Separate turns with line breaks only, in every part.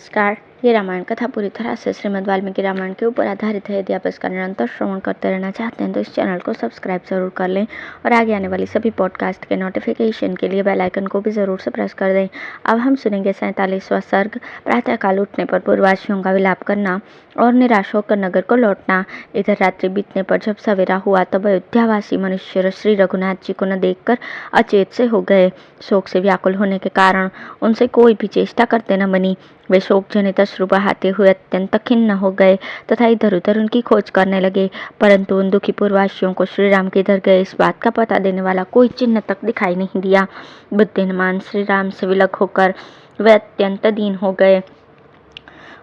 नमस्कार। ये रामायण कथा पूरी तरह से श्रीमद् वाल्मीकि रामायण के ऊपर आधारित है। यदि आप इसका निरंतर श्रवण करते रहना चाहते हैं तो इस चैनल को सब्सक्राइब जरूर कर लें और आगे आने वाली सभी पॉडकास्ट के नोटिफिकेशन के लिए बेल आइकन को भी ज़रूर से प्रेस कर दें। अब हम सुनेंगे 47वां सर्ग, प्रातःकाल उठने पर पूर्ववासियों का विलाप करना और निराश होकर नगर को लौटना। इधर रात्रि बीतने पर जब सवेरा हुआ तब अयोध्यावासी मनुष्य श्री रघुनाथ जी को न देखकर अचेत से हो गए। शोक से व्याकुल होने के कारण उनसे कोई भी चेष्टा करते न बनी। वे शोक जनित अश्रु बहाते हुए अत्यंत खिन्न हो गए तथा इधर उधर उनकी खोज करने लगे, परंतु उन दुखी पूर्ववासियों को श्री राम किधर गए इस बात का पता देने वाला कोई चिन्ह तक दिखाई नहीं दिया। बुद्धिमान श्री राम से विलग होकर वे अत्यंत दीन हो गए।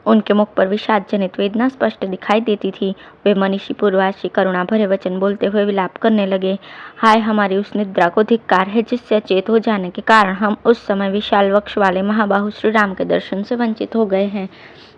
उनके मुख पर विषाद जनित वेदना स्पष्ट दिखाई देती थी। वे मनीषी पूर्ववासी करुणा भरे वचन बोलते हुए विलाप करने लगे। हाय, हमारी उस निद्रा को धिक्कार है जिससे अचेत हो जाने के कारण हम उस समय विशाल वक्ष वाले महाबाहु श्री राम के दर्शन से वंचित हो गए हैं,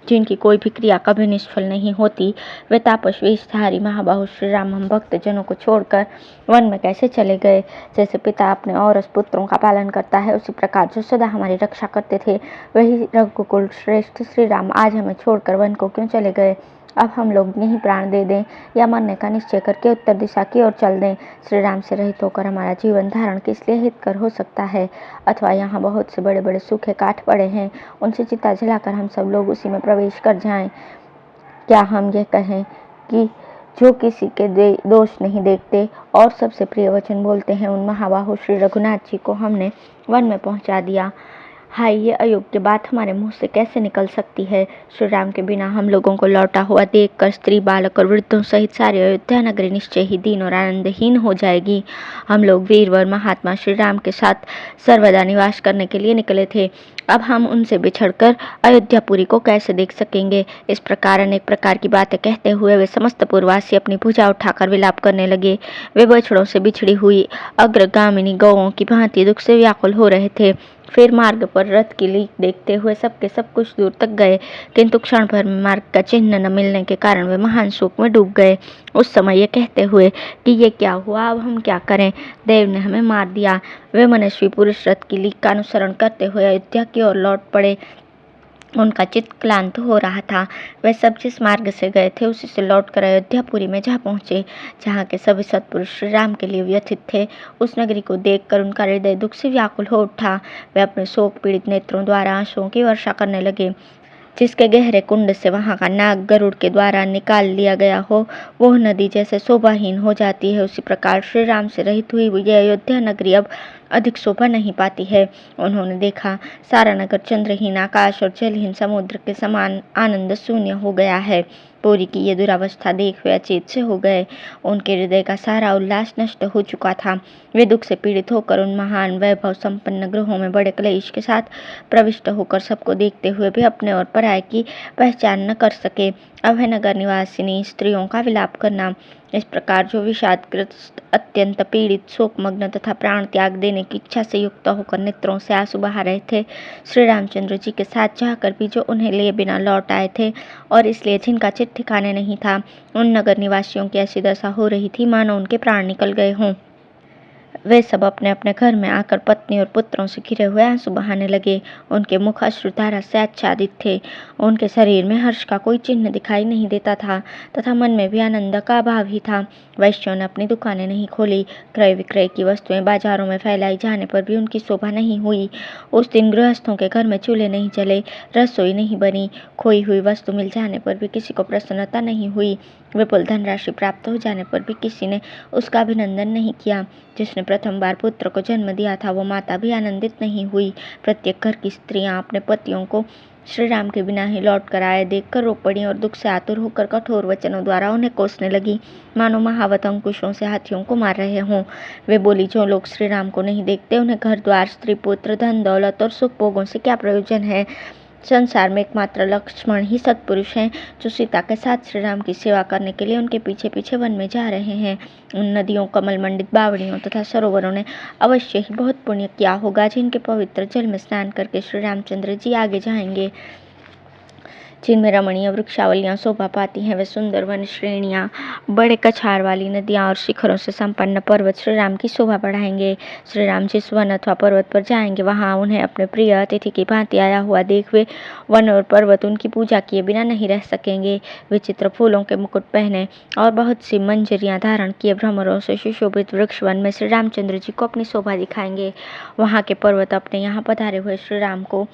जिनकी कोई भी क्रिया कभी निष्फल नहीं होती। वे तापस्वी धारी महाबाहु श्री राम हम भक्त जनों को छोड़कर वन में कैसे चले गए? जैसे पिता अपने और पुत्रों का पालन करता है, उसी प्रकार जो सदा हमारी रक्षा करते थे, वही रघुकुल श्रेष्ठ श्री राम आज हमें छोड़कर वन को क्यों चले गए? अब हम लोग यहीं प्राण दे दें या मरने का निश्चय करके उत्तर दिशा की ओर चल दें। श्री राम से रहित होकर हमारा जीवन धारण किस लिए हितकर हो सकता है? अथवा यहाँ बहुत से बड़े बड़े सूखे काठ पड़े हैं, उनसे चिता जलाकर हम सब लोग उसी में प्रवेश कर जाएं। क्या हम यह कहें कि जो किसी के दोष नहीं देखते और सबसे प्रिय वचन बोलते हैं, उन महाबाहु श्री रघुनाथ जी को हमने वन में पहुंचा दिया? हाय, ये अयोग्य बात हमारे मुंह से कैसे निकल सकती है? श्री राम के बिना हम लोगों को लौटा हुआ देखकर स्त्री, बालक और वृद्धों सहित सारी अयोध्या नगरी निश्चय ही दीन और आनंदहीन हो जाएगी। हम लोग वीरवर महात्मा श्री राम के साथ सर्वदा निवास करने के लिए निकले थे, अब हम उनसे बिछड़कर अयोध्यापुरी को कैसे देख सकेंगे? इस प्रकार अनेक प्रकार की बातें कहते हुए वे समस्त पूर्ववासी अपनी भुजा उठाकर विलाप करने लगे। वे बछड़ों से बिछड़ी हुई अग्रगामिनी गौओं की भांति दुख से व्याकुल हो रहे थे। फिर मार्ग पर रथ की लीक देखते हुए सबके सब कुछ दूर तक गए, किंतु क्षण भर में मार्ग का चिन्ह न मिलने के कारण वे महान शोक में डूब गए। उस समय ये कहते हुए कि ये क्या हुआ, अब हम क्या करें, देव ने हमें मार दिया। वे मनस्वी पुरुष रथ की लीक का अनुसरण करते हुए अयोध्या की ओर लौट पड़े। उनका चित्त क्लांत हो रहा था। वे सब जिस मार्ग से गए थे उसी से लौटकर अयोध्यापुरी में जा पहुंचे, जहाँ के सभी सत्पुरुष श्री राम के लिए व्यथित थे। उस नगरी को देखकर उनका हृदय दुख से व्याकुल हो उठा। वे अपने शोक पीड़ित नेत्रों द्वारा आंसुओं की वर्षा करने लगे। जिसके गहरे कुंड से वहां का नाग गरुड़ के द्वारा निकाल लिया गया हो, वह नदी जैसे शोभाहीन हो जाती है, उसी प्रकार श्री राम से रहित हुई यह अयोध्या नगरी अब अधिक शोभा नहीं पाती है। उन्होंने देखा सारा नगर चंद्रहीन आकाश और जलहीन समुद्र के समान आनंद शून्य हो गया है। पूरी की ये दुरावस्था देख वे अचेत से हो गए। उनके हृदय का सारा उल्लास नष्ट हो चुका था। वे दुख से पीड़ित होकर उन महान वैभव संपन्न गृहों में बड़े क्लेश के साथ प्रविष्ट होकर सबको देखते हुए भी अपने और पराये की पहचान न कर सके। अभय नगर निवासिनी स्त्रियों का विलाप करना। इस प्रकार जो विषादग्रस्त, अत्यंत पीड़ित, शोकमग्न तथा प्राण त्याग देने की इच्छा से युक्त होकर नेत्रों से आंसू बहा रहे थे, श्री रामचंद्र जी के साथ जाकर भी जो उन्हें लिए बिना लौट आए थे और इसलिए जिनका चित ठिकाने नहीं था, उन नगर निवासियों की ऐसी दशा हो रही थी मानो उनके प्राण निकल गए हों। वे सब अपने अपने घर में आकर पत्नी और पुत्रों से घिरे हुए आंसू बहाने लगे। उनके मुख अश्रुधारा से आच्छादित थे। उनके शरीर में हर्ष का कोई चिन्ह दिखाई नहीं देता था तथा मन में भी आनंद का अभाव ही था। वैश्यों ने अपनी दुकानें नहीं खोली। क्रय विक्रय की वस्तुएं बाजारों में फैलाई जाने पर भी उनकी शोभा नहीं हुई। उस दिन गृहस्थों के घर में चूल्हे नहीं जले, रसोई नहीं बनी। खोई हुई वस्तु मिल जाने पर भी किसी को प्रसन्नता नहीं हुई। विपुल धनराशि प्राप्त हो जाने पर भी किसी ने उसका अभिनंदन नहीं किया। जिसने प्रथम बार पुत्र को जन्म दिया था, वो माता भी आनंदित नहीं हुई। प्रत्येक घर की स्त्रियां अपने पतियों को श्री राम के बिना ही लौट कर आए देखकर रो पड़ी और दुख से आतुर होकर कठोर वचनों द्वारा उन्हें कोसने लगी, मानो महावत अंकुशों से हाथियों को मार रहे हों। वे बोली, जो लोग श्री राम को नहीं देखते, उन्हें घर द्वार, स्त्री पुत्र, धन दौलत और सुख भोगों से क्या प्रयोजन है? संसार में एकमात्र लक्ष्मण ही सत्पुरुष हैं, जो सीता के साथ श्री राम की सेवा करने के लिए उनके पीछे पीछे वन में जा रहे हैं। उन नदियों, कमल मंडित बावड़ियों तथा सरोवरों ने अवश्य ही बहुत पुण्य किया होगा, जिनके पवित्र जल में स्नान करके श्री रामचंद्र जी आगे जाएंगे। जिनमें रमणीय वृक्षावलियां शोभा पाती हैं। वे सुंदर वन श्रेणियां, बड़े कछार वाली नदियां और शिखरों से संपन्न पर्वत श्री राम की शोभा बढ़ाएंगे। श्री राम जिस वन अथवा पर्वत पर जाएंगे, वहां उन्हें अपने प्रिय अतिथि की भांति आया हुआ देख वे वन और पर्वत उनकी पूजा किए बिना नहीं रह सकेंगे। विचित्र फूलों के मुकुट पहने और बहुत सी मंजरियां धारण किए भ्रमरों से सुशोभित वृक्ष वन में श्री रामचंद्र जी को अपनी शोभा दिखाएंगे। वहां के पर्वत अपने यहाँ पधारे हुए श्री राम को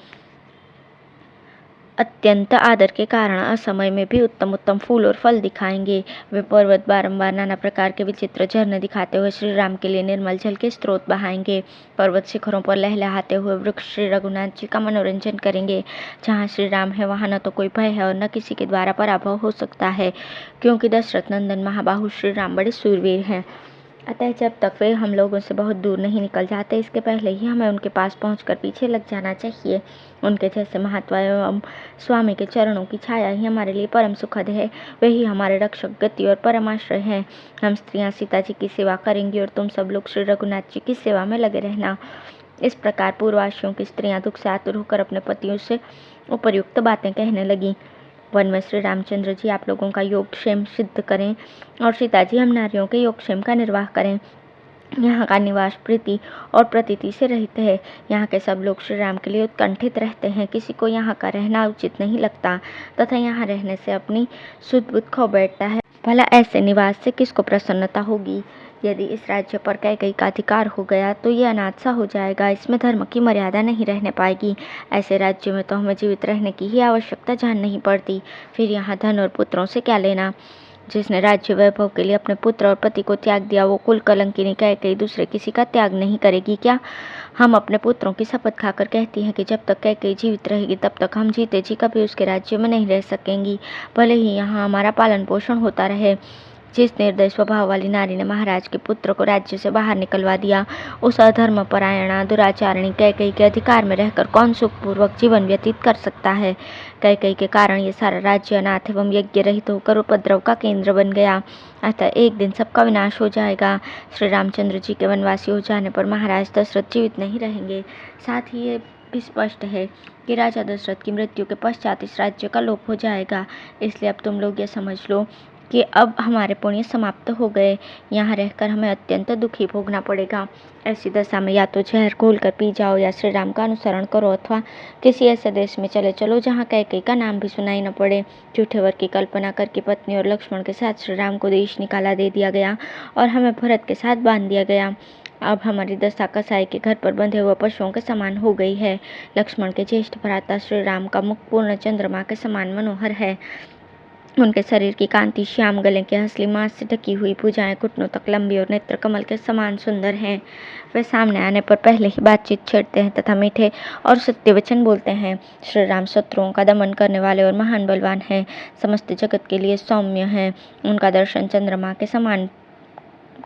अत्यंत आदर के कारण असमय में भी उत्तम उत्तम फूल और फल दिखाएंगे। वे पर्वत बारंबार नाना प्रकार के विचित्र झरने दिखाते हुए श्री राम के लिए निर्मल जल के स्रोत बहाएंगे। पर्वत शिखरों पर लहलहाते हुए वृक्ष श्री रघुनाथ जी का मनोरंजन करेंगे। जहाँ श्री राम है, वहाँ न तो कोई भय है और न किसी के द्वारा पराभव हो सकता है, क्योंकि दशरथ नंदन महाबाहु श्री राम बड़े शूरवीर हैं। अतः जब तक वे हम लोगों से बहुत दूर नहीं निकल जाते, इसके पहले ही हमें उनके पास पहुंचकर पीछे लग जाना चाहिए। उनके जैसे महात्मा एवं स्वामी के चरणों की छाया ही हमारे लिए परम सुखद है। वे ही हमारे रक्षक, गति और परम आश्रय हैं। हम स्त्रियां सीता जी की सेवा करेंगी और तुम सब लोग श्री रघुनाथ जी की सेवा में लगे रहना। इस प्रकार पूर्वाश्रयों की स्त्रियां दुख से आतुर होकर अपने पतियों से उपयुक्त बातें कहने लगी। वन में श्री रामचंद्र जी आप लोगों का योगक्षेम सिद्ध करें और सीता जी हम नारियों के योगक्षेम का निर्वाह करें। यहाँ का निवास प्रीति और प्रतीति से रहित है। यहाँ के सब लोग श्री राम के लिए उत्कंठित रहते हैं। किसी को यहाँ का रहना उचित नहीं लगता तथा यहाँ रहने से अपनी सुध बुध खो बैठता है। भला ऐसे निवास से किसको प्रसन्नता होगी? यदि इस राज्य पर कैकई का अधिकार हो गया तो ये अनाथ सा हो जाएगा। इसमें धर्म की मर्यादा नहीं रहने पाएगी। ऐसे राज्य में तो हमें जीवित रहने की ही आवश्यकता जान नहीं पड़ती। फिर यहाँ धन और पुत्रों से क्या लेना? जिसने राज्य वैभव के लिए अपने पुत्र और पति को त्याग दिया, वो कुल कलंकिनी कैकई दूसरे किसी का त्याग नहीं करेगी क्या? हम अपने पुत्रों की शपथ खाकर कहती हैं कि जब तक कैकई जीवित रहेगी तब तक हम जीते जी कभी उसके राज्य में नहीं रह सकेंगी, भले ही यहाँ हमारा पालन पोषण होता रहे। जिस निर्दय स्वभाव वाली नारी ने महाराज के पुत्र को राज्य से बाहर निकलवा दिया, उस अधर्म परायणा दुराचारिणी कैकई के अधिकार में रहकर कौन सुखपूर्वक जीवन व्यतीत कर सकता है? कैकई के कारण ये सारा राज्य अनाथ एवं यज्ञ रहित होकर उपद्रव का केंद्र बन गया। अतः एक दिन सबका विनाश हो जाएगा। श्री रामचंद्र जी के वनवासी हो जाने पर महाराज दशरथ जीवित नहीं रहेंगे। साथ ही ये भी स्पष्ट है कि राजा दशरथ की मृत्यु के पश्चात इस राज्य का लोप हो जाएगा। इसलिए अब तुम लोग ये समझ लो कि अब हमारे पुण्य समाप्त हो गए। यहाँ रहकर हमें अत्यंत दुखी भोगना पड़ेगा। ऐसी दशा में या तो जहर घोल कर पी जाओ या श्री राम का अनुसरण करो, अथवा किसी ऐसे देश में चले चलो जहाँ कैकई का नाम भी सुनाई न पड़े। झूठे वर की कल्पना करके पत्नी और लक्ष्मण के साथ श्री राम को देश निकाला दे दिया गया और हमें भरत के साथ बांध दिया गया। अब हमारी दशा कसाई के घर पर बंधे हुए पशुओं के समान हो गई है। लक्ष्मण के ज्येष्ठ भ्राता श्री राम का मुख पूर्ण चंद्रमा के समान मनोहर है। उनके शरीर की कांति श्याम, गले की हंसली मांस से ढकी हुई भुजाएं घुटनों तक लंबी और नेत्र कमल के समान सुंदर हैं। वे सामने आने पर पहले ही बातचीत छेड़ते हैं तथा मीठे और सत्य वचन बोलते हैं। श्री राम शत्रुओं का दमन करने वाले और महान बलवान हैं। समस्त जगत के लिए सौम्य हैं। उनका दर्शन चंद्रमा के समान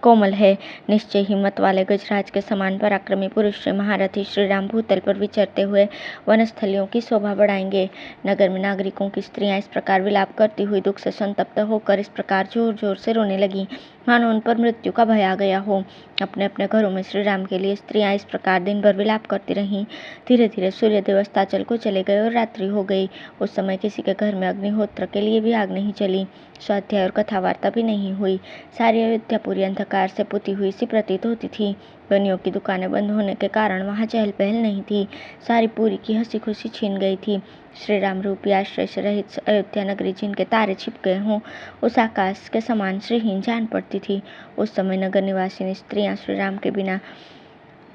कोमल है। निश्चय ही मत वाले गजराज के समान पराक्रमी पुरुष श्री महारथी श्री राम भूतल पर विचरते हुए वनस्थलियों की शोभा बढ़ाएंगे। नगर में नागरिकों की स्त्रियां इस प्रकार विलाप करती हुई दुख से संतप्त होकर इस प्रकार जोर जोर से रोने लगी मानो उन पर मृत्यु का भय आ गया हो। अपने अपने घरों में श्री राम के लिए स्त्रियां इस प्रकार दिन भर विलाप करती रहीं। धीरे धीरे सूर्यदेव अस्ताचल को चले गए और रात्रि हो गई। उस समय किसी के घर में अग्निहोत्र के लिए भी आग नहीं चली। स्वाध्याय और कथा वार्ता भी नहीं हुई। सारी अयोध्या पूरी अंधकार से पुती हुई सी प्रतीत होती थी। बनियों की दुकानें बंद होने के कारण वहाँ चहल पहल नहीं थी। सारी पूरी की हंसी खुशी छीन गई थी। श्री राम रूपी आश्रय से रहित अयोध्या नगरी जिनके तारे छिप गए हों, उस आकाश के समान श्रीहीन जान पड़ती थी। उस समय नगर निवासिनी स्त्रियां श्री राम के बिना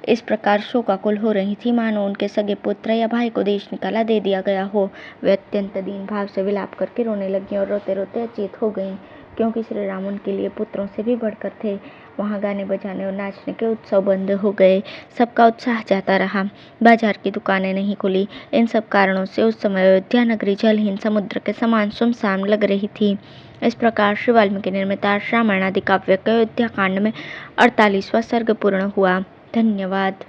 इस प्रकार शोकाकुल हो रही थी मानो उनके सगे पुत्र या भाई को देश निकाला दे दिया गया हो। वे अत्यंत दीन भाव से विलाप करके रोने लगी और रोते रोते अचेत हो गईं, क्योंकि श्री राम उनके लिए पुत्रों से भी बढ़कर थे। वहाँ गाने बजाने और नाचने के उत्सव बंद हो गए। सबका उत्साह जाता रहा। बाजार की दुकानें नहीं खुली। इन सब कारणों से उस समय अयोध्या नगरी जलहीन समुद्र के समान सुनसान लग रही थी। इस प्रकार श्री वाल्मीकि निर्मित रामायण आदि काव्य के अयोध्या कांड में 48वां सर्ग पूर्ण हुआ। धन्यवाद।